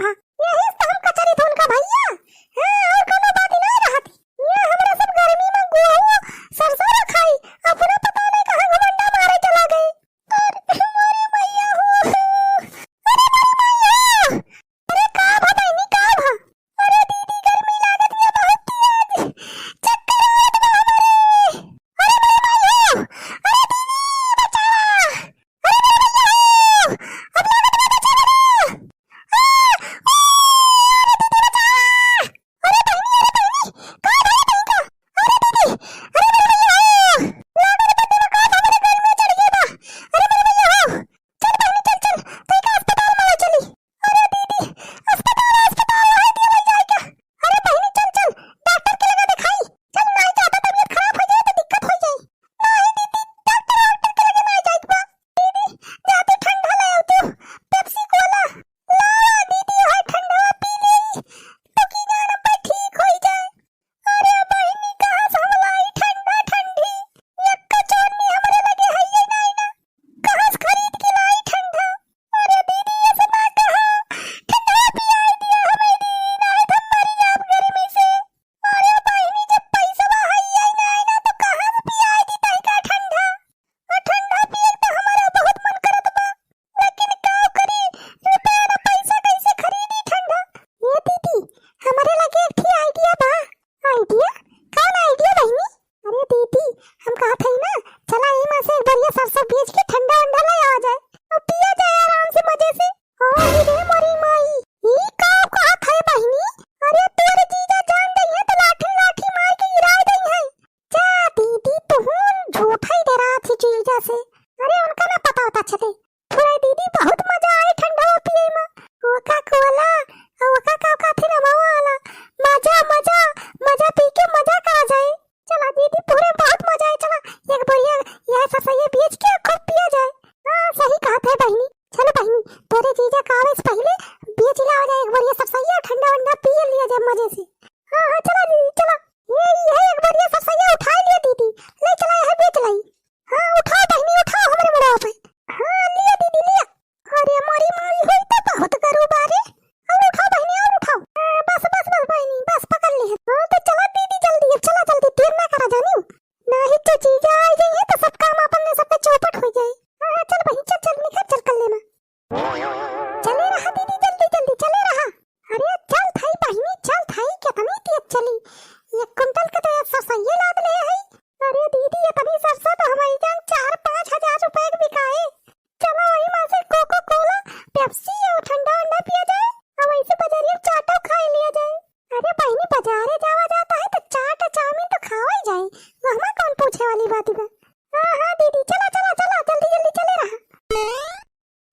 भा यही तो हम कचरी धुन का भैया। हां और कोनो बात नहीं रहत। ये हमरा सब गर्मी में गोहू सरसों रखाई अपना पता नहीं कहां घमंडा मारे चला गए। और हमारे भैया हो अरे भैया अरे का भा बहनी का भा। अरे दीदी गर्मी लागत है बहुत तेज चक्कर आवत बा हमरे। अरे भैया अरे दीदी बचावा। अरे भैया अब लागत बा बचावा।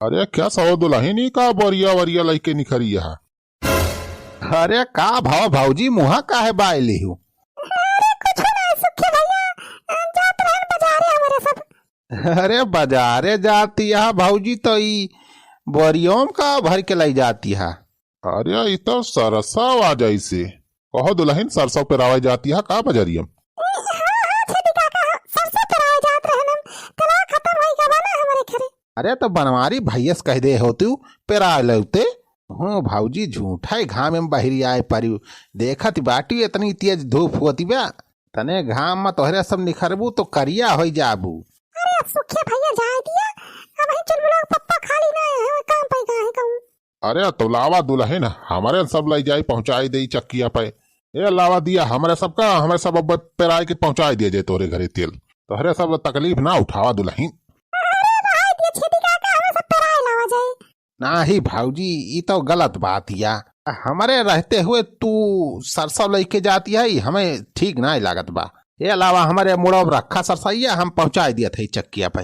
अरे क्या सौ दुल्हनी का बोरिया वरिया लइके निखरी है। अरे का भाव भाऊजी मुहा का है बायली हूँ। अरे बाजारे जाती है भाऊजी तो ई बोरियों का भर के लाई जाती है। अरे ये तो सरसा आ जैसे कहो दुल्हन सरसों पे रावा जाती है का बजरियम। अरे तो बनवारी भैयस कह दे होती पेरा लौते हूँ भाऊजी झूठा ही घाम में बहरी आए पारी देखत बाटी इतनी तेज धूप होती बा तने घाम में तोहरे सब निखरबू तो करिया हो जाबू। अरे सुखे भैया जाए दिया अब ही चुलबुला पप्पा खाली ना है काम पे का है कहूं। अरे तो लावा दुल्हन हमारे सब लाई जाई पहुंचाई दे चक्किया पे ये लावा दिया हमारे सब का हमारे सब अब पेराए के पहुंचाई दिए जे तोरे घरे तेल तोहरे सब तकलीफ ना उठावा दुल्हन। ना ही भाऊजी ये तो गलत बात या हमारे रहते हुए तू सरसों लेके जाती है हमें ठीक ना लागत बा। ये अलावा हमारे मुड़ब रखा सरसैया हम पहुंचा दिया थे चक्किया पे।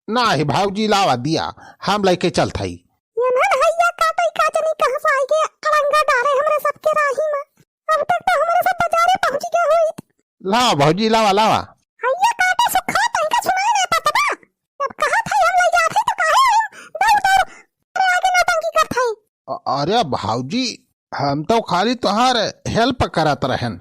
ना ही भाऊजी लावा दिया हम लेके चल थई। लावा भाऊजी लावा लावा। अरे भाऊजी हम तो खाली तुहार हेल्प करत रहन।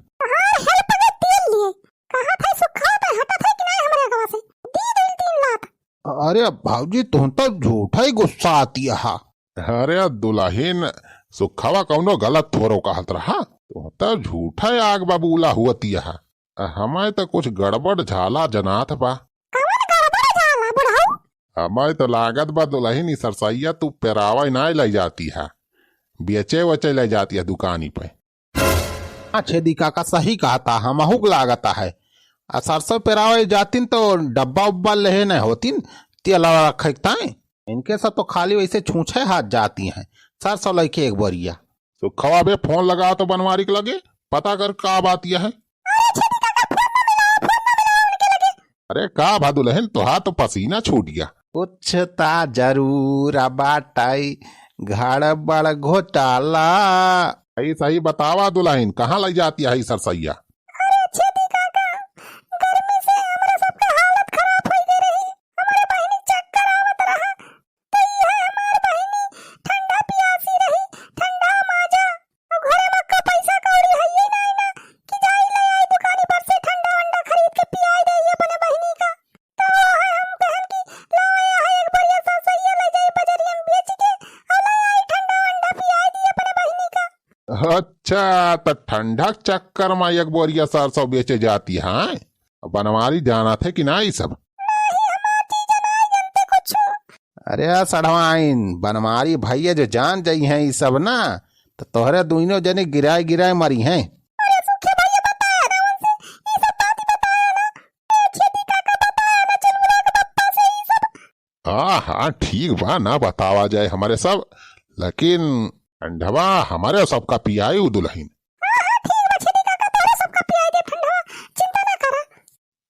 अरे भाऊजी तुम तो झूठा ही गुस्सा आती है। अरे दुल्हन सुखवा कौनो गलत थोरो कहत रहा, तो तो झूठा आग बबूला हुआ है। हमें तो कुछ गड़बड़ झाला जनात बा। कौन गड़बड़ जाला बुढ़ाऊ? हमें तो लागत बा दुल्हन ई सरसैया तू पेरावा ना ले जाती है, बेचे वचे ले जाती है दुकानी पे। छेदी काका सही कहता, हमहू लागता है। सरसों पेरावे जातीन तो डब्बा उब्बा ले न होतीन, तेल रखता है। इनके सब तो खाली वैसे छूछे हाथ जाती हैं। सरसों लेके एक बोरिया। सुखवा बे फोन लगा तो बनवारी के लगे, पता कर का बात यह है। अरे का भा दुल्हन तुहा तो पसीना छूट गया। कुछ ता जरूर बाटाई गड़बड़ घोटाला। सही सही बतावा दुल्हन, कहाँ ले जाती है सरसैया? अरे छेदी काका, गर्मी से हमरा सबका हालत खराब हो गई रही। हमारे बहिनी चक्कर आवत रहा, तो यह हमार बहिनी ठंडा पियासी रही, ठंडा माजा। अब घरे में का पैसा कौड़ी है ये ना कि जाई ले आई दुकानी पर से ठंडा वंडा खरीद के पियाई दे अपने बहिनी का। तो है हम कहन की लाया है एक बढ़िया सा सही ले जाई बजरिया में बेच के और ले आई ठंडा वंडा पियाई दी अपने बहिनी का। अच्छा तो ठंडक चक्कर में एक बोरिया सरसों बेचे जाती है। बनवारी जाना थे कि ना ये सब? अरे सड़वाइन बनमारी भैया जो जान जाई हैं ये सब ना, तो तोहरे दोनों जने गिराए गिराए मरी हैं। हाँ हाँ ठीक बा, ना बतावा जाए हमारे सब, लेकिन ठंडवा हमारे सबका पियाई दुल्हन।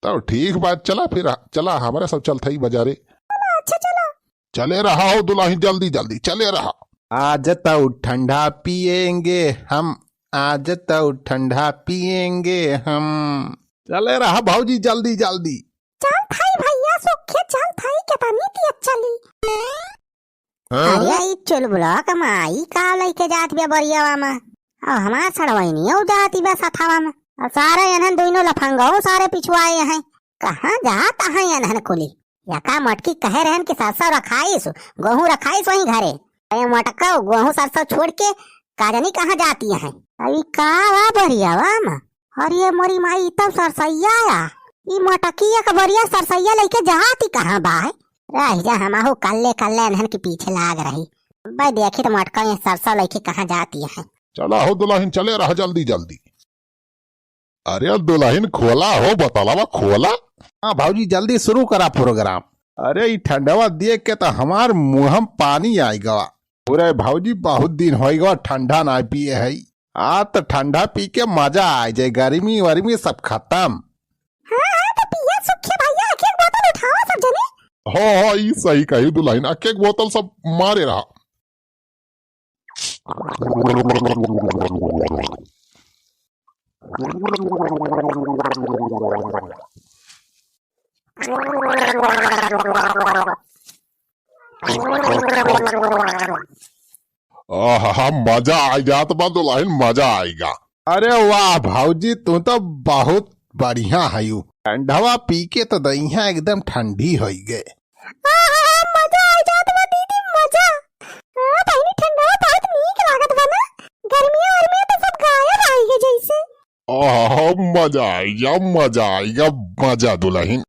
तो ठीक बात, चला फिर चला हमारे सब चलते ही बाजारे। अच्छा चलो। चले रहा हो दुल्हन, जल्दी जल्दी चले रहा। आज तो ठंडा पिएंगे हम, आज तो ठंडा पिएंगे हम। चले रहा भाऊजी जल्दी जल्दी। चल थाई भैया सुखे, चल थाई के पानी ती चली। अरे ई चुलबुला कमाई का लेके जात बे बरियावा में, और हमार सड़वैनी हो जाती बे सथावा में। और सारे एनहन दोनों लफंगो सारे पिछुआए हैं। कहाँ जाता है एनहन कुली? या का मटकी कहे रहन कि सरसों रखाइस, गेहूं रखाइस वहीं घरे। अरे मटका गेहूं सरसों छोड़ के काजनी कहाँ जाती है? अभी का वा बरियावा में? और ये मोरी माई तब सरसैया आया, ई मटकिया का बरिया सरसैया लेके जाती कहाँ बा? रह जा हमाहू कल्ले कल्ले एनहन के पीछे लाग रही। भाई देखी तो मटका ये सरसों लेके कहाँ जाती है। चला हो दुल्हन, चले रहा जल्दी जल्दी। अरे दुल्हन खोला हो, बतालावा खोला। हाँ भाऊजी जल्दी शुरू करा प्रोग्राम। अरे ये ठंडवा देख के तो हमार मुँह में पानी आएगा। पूरे भाऊजी बहुत दिन होएगा ठंडा ना पिए है। आ तो ठंडा पी के मजा आ जाए, गर्मी वर्मी सब खत्म। हाँ तो पिया सुखे भैया, एक एक बोतल उठाओ सब जने। हाँ हाँ ये सही कही दुल्हन, एक एक बोतल सब मारे रहा। मजा आ जात बा दुल्हन, मजा आएगा। अरे वाह भाऊजी तू तो बहुत बढ़िया है। ठंडवा पी के तो दहिया एकदम ठंडी हो गए। मजा आ जात बा दीदी, मजा। हां बहिनी ठंडा बहुत नीक लागत बा ना, गर्मियां और में तो सब गायब आई है जैसे। मजा आएगा, मजा आएगा, मजा दुल्हन।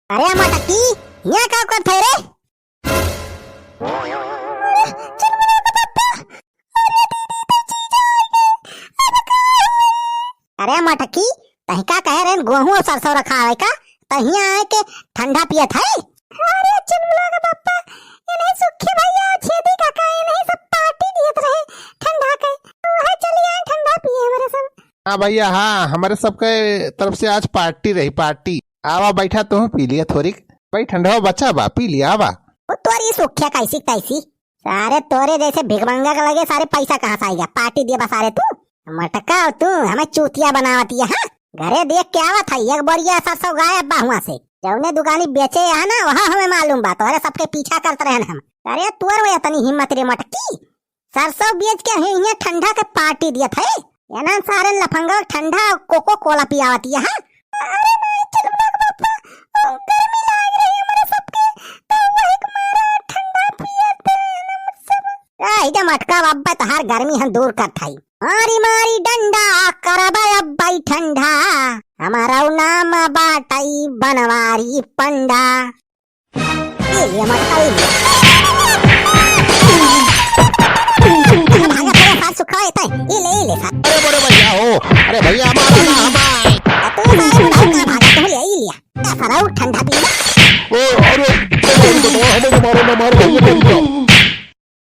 अरे मटकी यहाँ का कर थे रे? अरे मटकी तही का कह रहे गेहूं और सरसों रखा है का, तहिया आए के ठंडा पियत है? अरे चुलबुला का पापा, ये नहीं सुखे भैया छेदी काका, ये नहीं सब पार्टी दियत रहे ठंडा के, है चलिए ठंडा पिए हमारे सब। हाँ भैया हाँ, हमारे सबके तरफ से आज पार्टी रही, पार्टी। आवा बैठा तुम पी लिया थोड़ी, भाई ठंडा बच्चा बा पी लिया। आवा वो तोरी सुखिया कैसी कैसी, सारे तोरे जैसे भिगमंगा का लगे, सारे पैसा कहाँ से आएगा? पार्टी दिए बा सारे तू मटका, तू हमें चूतिया बनावती है। घरे देख के आवत है एक बोरिया सरसों गायब बा हुआ से, जौने दुकानी बेचे है ना वहाँ हमें मालूम बा, तोरे सबके पीछा करते रहे हम। अरे तोर वो इतनी हिम्मत रे मटकी, सरसों बेच के यहाँ ठंडा के पार्टी दियत है। ये ना सारे लफंगा ठंडा कोको कोला पियावती है। अरे नहीं चुलबुला का पापा, गर्मी हम दूर कर थाई। मारी मारी डंडा करबा अब बाई ठंडा, हमारा नाम बाटाई बनवारी पंडा। ये लिया मत आई भागा पूरा साथ सुखा येता है। ये ले साथ। अरे बड़े भैया हो, अरे भैया मारो ना हमारे। तू सारे भागा भागा तुम ले ही लिया। सारा ठंडा पी। अरे हमें मारो ना, मारो भैया।